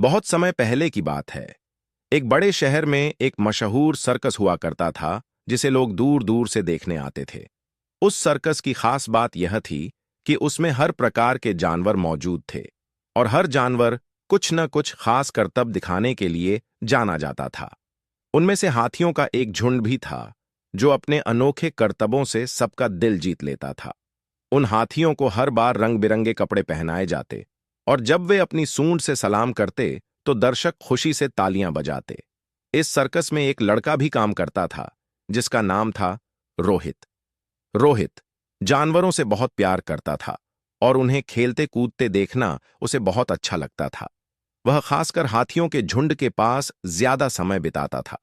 बहुत समय पहले की बात है। एक बड़े शहर में एक मशहूर सर्कस हुआ करता था, जिसे लोग दूर दूर से देखने आते थे। उस सर्कस की खास बात यह थी कि उसमें हर प्रकार के जानवर मौजूद थे और हर जानवर कुछ न कुछ खास करतब दिखाने के लिए जाना जाता था। उनमें से हाथियों का एक झुंड भी था, जो अपने अनोखे करतबों से सबका दिल जीत लेता था। उन हाथियों को हर बार रंग बिरंगे कपड़े पहनाए जाते और जब वे अपनी सूंड से सलाम करते तो दर्शक खुशी से तालियां बजाते। इस सर्कस में एक लड़का भी काम करता था, जिसका नाम था रोहित। रोहित जानवरों से बहुत प्यार करता था और उन्हें खेलते कूदते देखना उसे बहुत अच्छा लगता था। वह खासकर हाथियों के झुंड के पास ज्यादा समय बिताता था।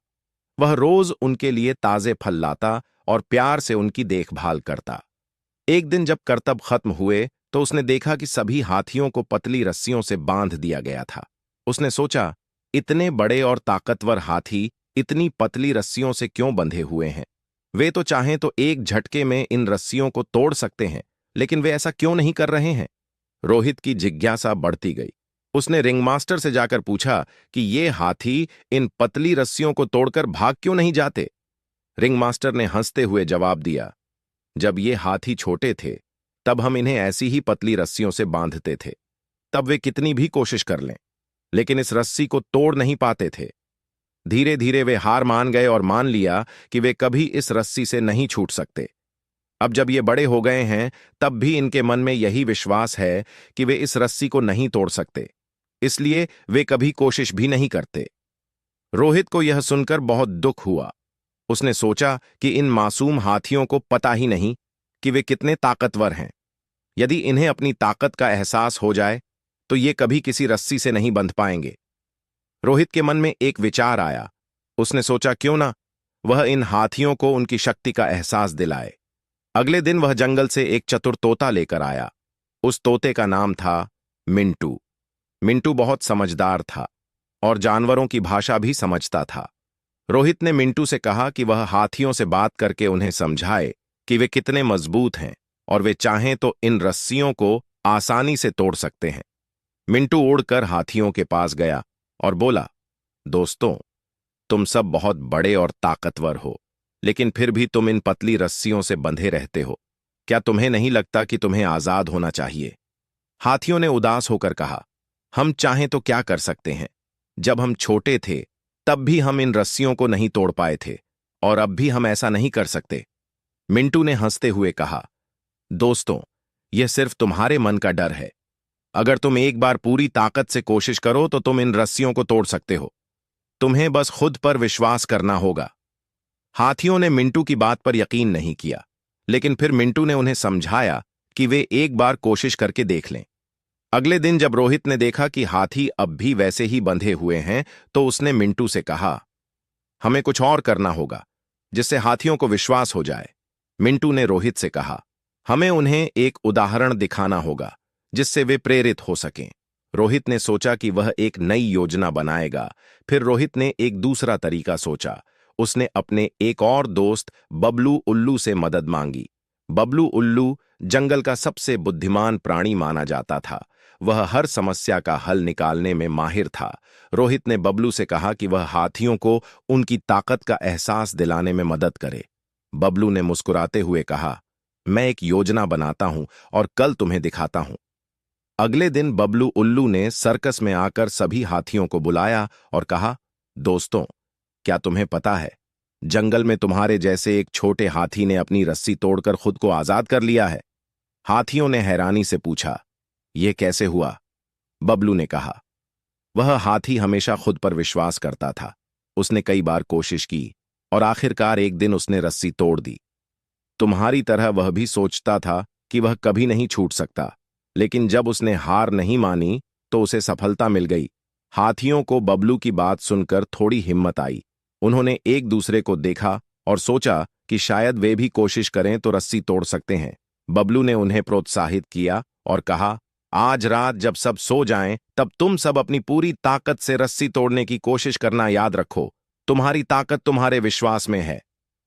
वह रोज उनके लिए ताजे फल लाता और प्यार से उनकी देखभाल करता। एक दिन जब करतब खत्म हुए तो उसने देखा कि सभी हाथियों को पतली रस्सियों से बांध दिया गया था। उसने सोचा, इतने बड़े और ताकतवर हाथी इतनी पतली रस्सियों से क्यों बंधे हुए हैं? वे तो चाहें तो एक झटके में इन रस्सियों को तोड़ सकते हैं, लेकिन वे ऐसा क्यों नहीं कर रहे हैं? रोहित की जिज्ञासा बढ़ती गई। उसने रिंगमास्टर से जाकर पूछा कि ये हाथी इन पतली रस्सियों को तोड़कर भाग क्यों नहीं जाते? रिंगमास्टर ने हंसते हुए जवाब दिया, जब ये हाथी छोटे थे तब हम इन्हें ऐसी ही पतली रस्सियों से बांधते थे। तब वे कितनी भी कोशिश कर लें, लेकिन इस रस्सी को तोड़ नहीं पाते थे। धीरे धीरे वे हार मान गए और मान लिया कि वे कभी इस रस्सी से नहीं छूट सकते। अब जब ये बड़े हो गए हैं, तब भी इनके मन में यही विश्वास है कि वे इस रस्सी को नहीं तोड़ सकते, इसलिए वे कभी कोशिश भी नहीं करते। रोहित को यह सुनकर बहुत दुख हुआ। उसने सोचा कि इन मासूम हाथियों को पता ही नहीं कि वे कितने ताकतवर हैं। यदि इन्हें अपनी ताकत का एहसास हो जाए तो ये कभी किसी रस्सी से नहीं बंध पाएंगे। रोहित के मन में एक विचार आया। उसने सोचा, क्यों ना वह इन हाथियों को उनकी शक्ति का एहसास दिलाए। अगले दिन वह जंगल से एक चतुर तोता लेकर आया। उस तोते का नाम था मिंटू। मिंटू बहुत समझदार था और जानवरों की भाषा भी समझता था। रोहित ने मिंटू से कहा कि वह हाथियों से बात करके उन्हें समझाए कि वे कितने मजबूत हैं और वे चाहें तो इन रस्सियों को आसानी से तोड़ सकते हैं। मिंटू उड़कर हाथियों के पास गया और बोला, दोस्तों, तुम सब बहुत बड़े और ताकतवर हो, लेकिन फिर भी तुम इन पतली रस्सियों से बंधे रहते हो। क्या तुम्हें नहीं लगता कि तुम्हें आजाद होना चाहिए? हाथियों ने उदास होकर कहा, हम चाहें तो क्या कर सकते हैं? जब हम छोटे थे तब भी हम इन रस्सियों को नहीं तोड़ पाए थे और अब भी हम ऐसा नहीं कर सकते। मिंटू ने हंसते हुए कहा, दोस्तों, यह सिर्फ तुम्हारे मन का डर है। अगर तुम एक बार पूरी ताकत से कोशिश करो तो तुम इन रस्सियों को तोड़ सकते हो। तुम्हें बस खुद पर विश्वास करना होगा। हाथियों ने मिंटू की बात पर यकीन नहीं किया, लेकिन फिर मिंटू ने उन्हें समझाया कि वे एक बार कोशिश करके देख लें। अगले दिन जब रोहित ने देखा कि हाथी अब भी वैसे ही बंधे हुए हैं, तो उसने मिंटू से कहा, हमें कुछ और करना होगा जिससे हाथियों को विश्वास हो जाए। मिंटू ने रोहित से कहा, हमें उन्हें एक उदाहरण दिखाना होगा जिससे वे प्रेरित हो सकें। रोहित ने सोचा कि वह एक नई योजना बनाएगा। फिर रोहित ने एक दूसरा तरीका सोचा। उसने अपने एक और दोस्त बबलू उल्लू से मदद मांगी। बबलू उल्लू जंगल का सबसे बुद्धिमान प्राणी माना जाता था। वह हर समस्या का हल निकालने में माहिर था। रोहित ने बबलू से कहा कि वह हाथियों को उनकी ताकत का एहसास दिलाने में मदद करे। बबलू ने मुस्कुराते हुए कहा, मैं एक योजना बनाता हूं और कल तुम्हें दिखाता हूं। अगले दिन बबलू उल्लू ने सर्कस में आकर सभी हाथियों को बुलाया और कहा, दोस्तों, क्या तुम्हें पता है, जंगल में तुम्हारे जैसे एक छोटे हाथी ने अपनी रस्सी तोड़कर खुद को आजाद कर लिया है। हाथियों ने हैरानी से पूछा, यह कैसे हुआ? बबलू ने कहा, वह हाथी हमेशा खुद पर विश्वास करता था। उसने कई बार कोशिश की और आखिरकार एक दिन उसने रस्सी तोड़ दी। तुम्हारी तरह वह भी सोचता था कि वह कभी नहीं छूट सकता, लेकिन जब उसने हार नहीं मानी तो उसे सफलता मिल गई। हाथियों को बबलू की बात सुनकर थोड़ी हिम्मत आई। उन्होंने एक दूसरे को देखा और सोचा कि शायद वे भी कोशिश करें तो रस्सी तोड़ सकते हैं। बबलू ने उन्हें प्रोत्साहित किया और कहा, आज रात जब सब सो जाएं, तब तुम सब अपनी पूरी ताकत से रस्सी तोड़ने की कोशिश करना याद रखो। तुम्हारी ताकत तुम्हारे विश्वास में है।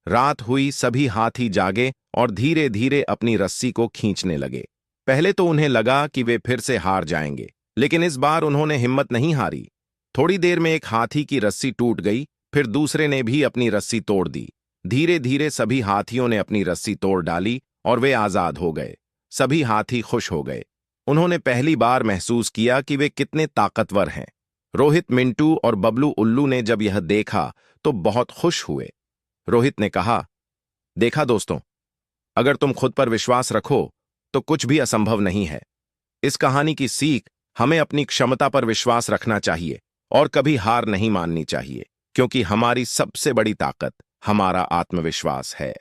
रात हुई, सभी हाथी जागे और धीरे धीरे अपनी रस्सी को खींचने लगे। पहले तो उन्हें लगा कि वे फिर से हार जाएंगे, लेकिन इस बार उन्होंने हिम्मत नहीं हारी। थोड़ी देर में एक हाथी की रस्सी टूट गई, फिर दूसरे ने भी अपनी रस्सी तोड़ दी। धीरे धीरे सभी हाथियों ने अपनी रस्सी तोड़ डाली और वे आजाद हो गए। सभी हाथी खुश हो गए। उन्होंने पहली बार महसूस किया कि वे कितने ताकतवर हैं। रोहित, मिंटू और बबलू उल्लू ने जब यह देखा तो बहुत खुश हुए। रोहित ने कहा, देखा दोस्तों, अगर तुम खुद पर विश्वास रखो तो कुछ भी असंभव नहीं है। इस कहानी की सीख, हमें अपनी क्षमता पर विश्वास रखना चाहिए और कभी हार नहीं माननी चाहिए, क्योंकि हमारी सबसे बड़ी ताकत हमारा आत्मविश्वास है।